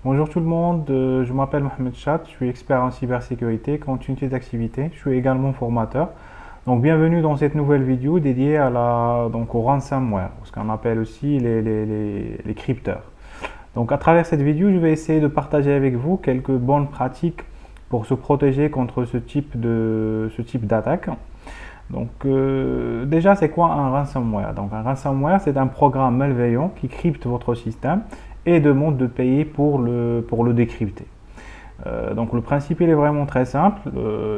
Bonjour tout le monde, je m'appelle Mohamed Chat, je suis expert en cybersécurité, continuité d'activité, je suis également formateur. Donc bienvenue dans cette nouvelle vidéo dédiée au ransomware, ce qu'on appelle aussi les crypteurs. Donc à travers cette vidéo, je vais essayer de partager avec vous quelques bonnes pratiques pour se protéger contre ce type d'attaque. Donc déjà, c'est quoi un ransomware? Donc un ransomware, c'est un programme malveillant qui crypte votre système et demande de payer pour le décrypter. Donc le principe il est vraiment très simple.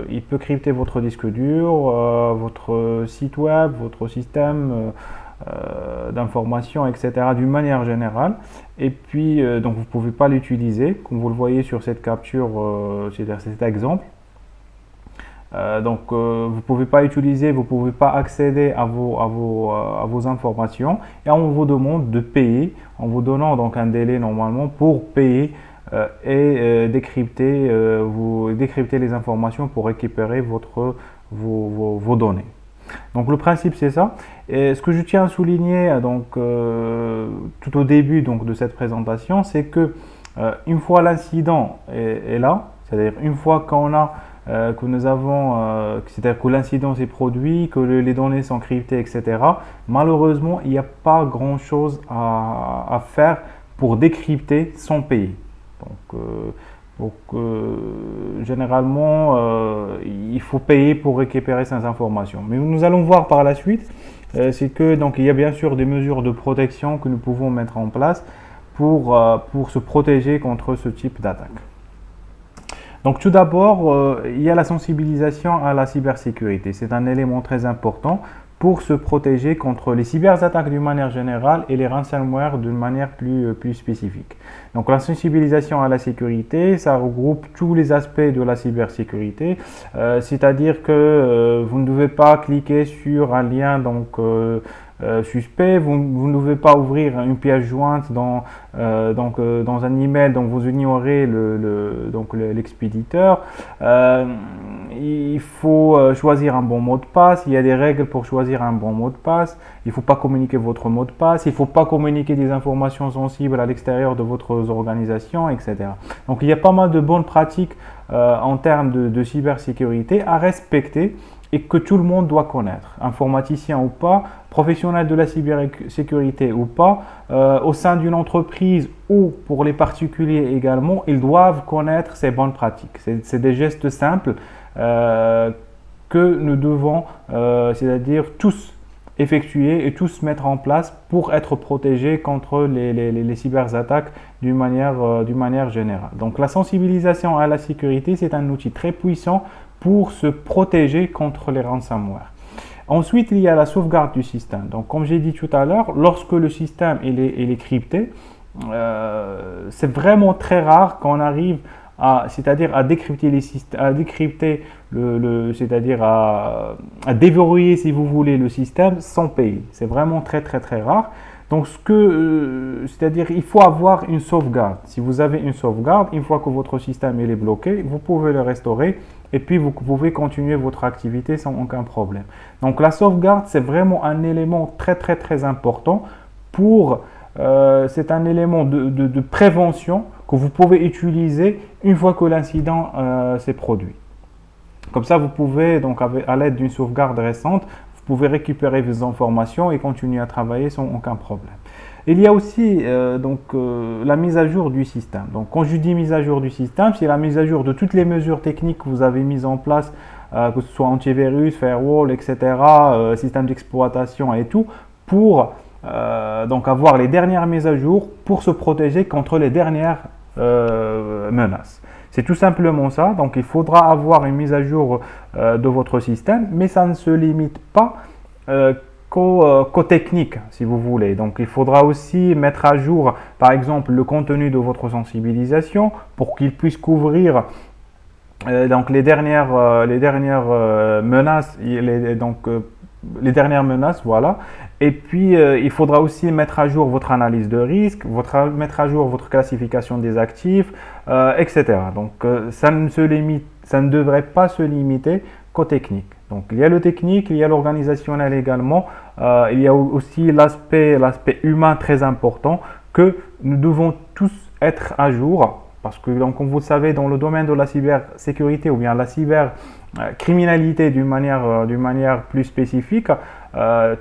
Il peut crypter votre disque dur, votre site web, votre système d'information, etc. d'une manière générale. Et puis donc vous ne pouvez pas l'utiliser, comme vous le voyez sur cette capture, c'est-à-dire cet exemple. Vous ne pouvez pas utiliser, vous ne pouvez pas accéder à vos informations et on vous demande de payer en vous donnant donc un délai normalement pour payer et décrypter les informations pour récupérer vos données. Donc le principe c'est ça. Et ce que je tiens à souligner tout au début de cette présentation, c'est que une fois l'incident est là, c'est-à-dire une fois que nous avons, c'est-à-dire que l'incident s'est produit, que les données sont cryptées, etc. Malheureusement, il n'y a pas grand-chose à faire pour décrypter sans payer. Généralement, il faut payer pour récupérer ces informations. Mais nous allons voir par la suite, c'est que il y a bien sûr des mesures de protection que nous pouvons mettre en place pour se protéger contre ce type d'attaque. Donc tout d'abord, il y a la sensibilisation à la cybersécurité. C'est un élément très important pour se protéger contre les cyberattaques d'une manière générale et les ransomware d'une manière plus spécifique. Donc la sensibilisation à la sécurité, ça regroupe tous les aspects de la cybersécurité, c'est-à-dire que vous ne devez pas cliquer sur un lien suspect, vous ne devez pas ouvrir une pièce jointe dans un email dont vous ignorez l'expéditeur. Il faut choisir un bon mot de passe. Il y a des règles pour choisir un bon mot de passe. Il ne faut pas communiquer votre mot de passe. Il ne faut pas communiquer des informations sensibles à l'extérieur de votre organisation, etc. Donc il y a pas mal de bonnes pratiques en termes de cybersécurité à respecter et que tout le monde doit connaître, informaticien ou pas, professionnel de la cybersécurité ou pas, au sein d'une entreprise ou pour les particuliers également, ils doivent connaître ces bonnes pratiques. C'est des gestes simples que nous devons, c'est-à-dire tous effectuer et tous mettre en place pour être protégés contre les cyberattaques d'une manière générale. Donc la sensibilisation à la sécurité, c'est un outil très puissant pour se protéger contre les ransomware. Ensuite, il y a la sauvegarde du système. Donc, comme j'ai dit tout à l'heure, lorsque le système est crypté, c'est vraiment très rare qu'on arrive c'est-à-dire à décrypter les systèmes, à décrypter c'est-à-dire à déverrouiller, si vous voulez, le système sans payer. C'est vraiment très très très rare. Donc, c'est-à-dire il faut avoir une sauvegarde. Si vous avez une sauvegarde, une fois que votre système est bloqué, vous pouvez le restaurer et puis vous pouvez continuer votre activité sans aucun problème. Donc, la sauvegarde, c'est vraiment un élément très très très important c'est un élément de prévention que vous pouvez utiliser une fois que l'incident s'est produit. Comme ça, vous pouvez, donc à l'aide d'une sauvegarde récente, vous pouvez récupérer vos informations et continuer à travailler sans aucun problème. Il y a aussi la mise à jour du système. Donc, quand je dis mise à jour du système, c'est la mise à jour de toutes les mesures techniques que vous avez mises en place, que ce soit antivirus, firewall, etc., système d'exploitation et tout, pour avoir les dernières mises à jour pour se protéger contre les dernières menaces. C'est tout simplement ça. Donc, il faudra avoir une mise à jour de votre système, mais ça ne se limite pas qu'au technique, si vous voulez. Donc, il faudra aussi mettre à jour, par exemple, le contenu de votre sensibilisation pour qu'il puisse couvrir les dernières menaces, les dernières menaces, voilà. Et puis, il faudra aussi mettre à jour votre analyse de risque, mettre à jour votre classification des actifs, etc. Donc, ça ne devrait pas se limiter qu'aux techniques. Donc, il y a le technique, il y a l'organisationnel également, il y a aussi l'aspect humain très important que nous devons tous être à jour, parce que, donc, comme vous le savez, dans le domaine de la cybersécurité ou bien la cybercriminalité d'une manière plus spécifique,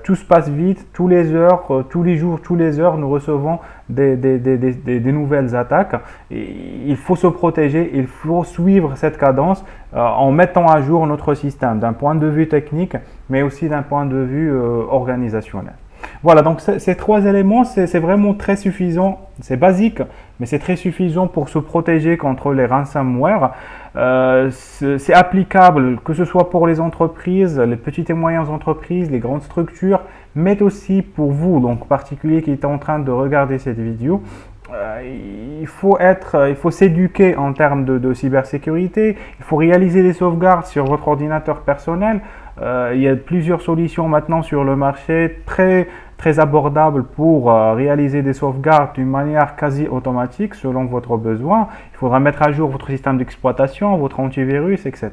tout se passe vite, tous les heures, tous les jours, tous les heures, nous recevons des nouvelles attaques. Et il faut se protéger, il faut suivre cette cadence en mettant à jour notre système d'un point de vue technique, mais aussi d'un point de vue organisationnel. Voilà, donc ces trois éléments, c'est vraiment très suffisant, c'est basique, mais c'est très suffisant pour se protéger contre les ransomware. C'est applicable que ce soit pour les entreprises, les petites et moyennes entreprises, les grandes structures, mais aussi pour vous, donc particulier qui est en train de regarder cette vidéo. Il faut s'éduquer en termes de cybersécurité, il faut réaliser des sauvegardes sur votre ordinateur personnel. Il y a plusieurs solutions maintenant sur le marché très abordables pour réaliser des sauvegardes d'une manière quasi automatique selon votre besoin. Il faudra mettre à jour votre système d'exploitation, votre antivirus, etc.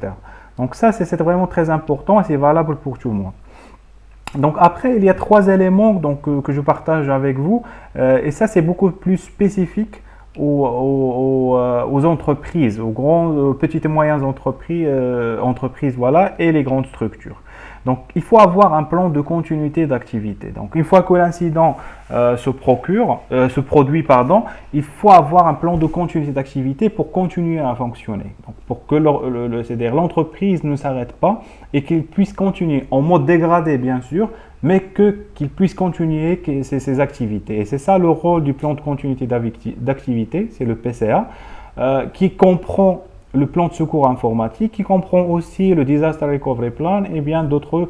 Donc ça, c'est vraiment très important et c'est valable pour tout le monde. Donc après, il y a trois éléments donc, que je partage avec vous et ça, c'est beaucoup plus spécifique aux entreprises, aux petites et moyennes entreprises voilà, et les grandes structures. Donc, il faut avoir un plan de continuité d'activité. Donc, une fois que l'incident se produit, il faut avoir un plan de continuité d'activité pour continuer à fonctionner. Donc, pour que c'est-à-dire l'entreprise ne s'arrête pas et qu'il puisse continuer en mode dégradé, bien sûr, mais qu'il puisse continuer ses activités. Et c'est ça le rôle du plan de continuité d'activité, c'est le PCA, qui comprend le plan de secours informatique, qui comprend aussi le Disaster Recovery Plan et bien d'autres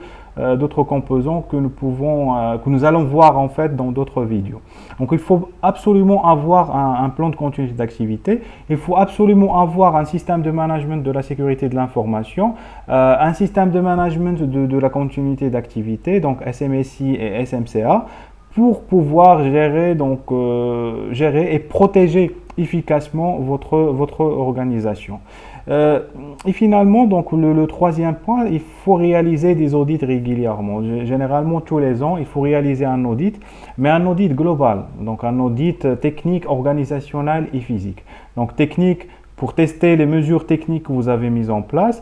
composants que nous allons voir en fait dans d'autres vidéos. Donc il faut absolument avoir un plan de continuité d'activité, il faut absolument avoir un système de management de la sécurité de l'information, un système de management de la continuité d'activité, donc SMSI et SMCA, pour pouvoir gérer et protéger efficacement votre organisation. Et finalement, donc le troisième point, il faut réaliser des audits régulièrement. Généralement, tous les ans, il faut réaliser un audit, mais un audit global, donc un audit technique, organisationnel et physique. Donc technique, pour tester les mesures techniques que vous avez mises en place,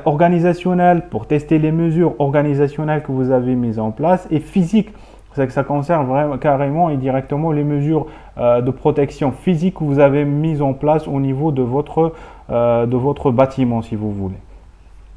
organisationnel, pour tester les mesures organisationnelles que vous avez mises en place, et physique, c'est que ça concerne vraiment, carrément et directement les mesures de protection physique que vous avez mises en place au niveau de votre bâtiment, si vous voulez.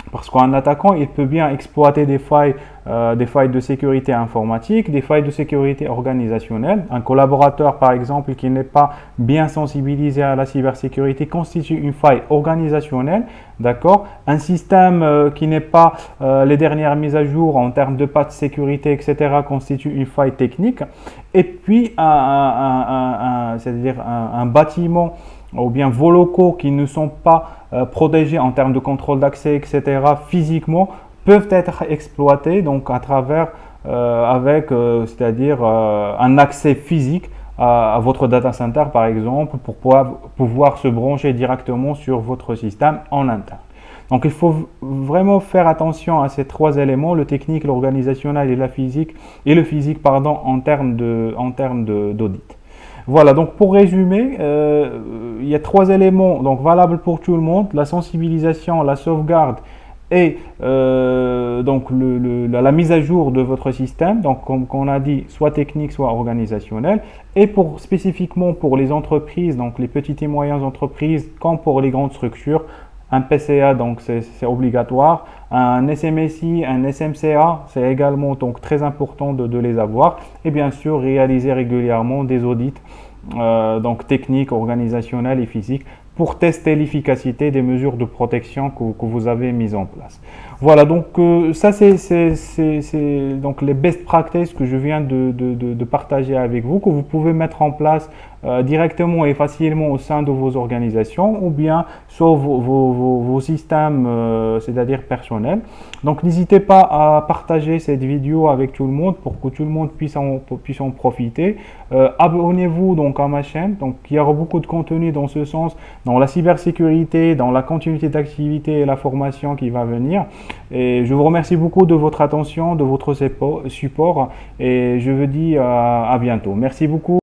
Parce qu'un attaquant, il peut bien exploiter des failles de sécurité informatique, des failles de sécurité organisationnelle. Un collaborateur, par exemple, qui n'est pas bien sensibilisé à la cybersécurité constitue une faille organisationnelle, d'accord? Un système qui n'est pas les dernières mises à jour en termes de patch sécurité, etc., constitue une faille technique. Et puis, c'est-à-dire un bâtiment ou bien vos locaux qui ne sont pas protégés en termes de contrôle d'accès, etc., physiquement, peuvent être exploités donc à travers, c'est-à-dire un accès physique à votre data center, par exemple, pour pouvoir se brancher directement sur votre système en interne. Donc, il faut vraiment faire attention à ces trois éléments, le technique, l'organisationnel et le physique, en termes d'audit. Voilà, donc pour résumer, il y a trois éléments donc valables pour tout le monde, la sensibilisation, la sauvegarde et donc la mise à jour de votre système, donc comme on a dit, soit technique, soit organisationnel, et spécifiquement pour les entreprises, donc les petites et moyennes entreprises, comme pour les grandes structures, un PCA, donc c'est obligatoire, un SMSI, un SMCA, c'est également donc très important de les avoir, et bien sûr réaliser régulièrement des audits donc techniques, organisationnels et physiques pour tester l'efficacité des mesures de protection que vous avez mises en place. Voilà, donc ça c'est donc les best practices que je viens de partager avec vous, que vous pouvez mettre en place directement et facilement au sein de vos organisations ou bien sur vos systèmes, c'est-à-dire personnels. Donc n'hésitez pas à partager cette vidéo avec tout le monde pour que tout le monde puisse en profiter. Abonnez-vous donc à ma chaîne, donc il y aura beaucoup de contenu dans ce sens, dans la cybersécurité, dans la continuité d'activité et la formation qui va venir. Et je vous remercie beaucoup de votre attention, de votre support et je vous dis à bientôt. Merci beaucoup.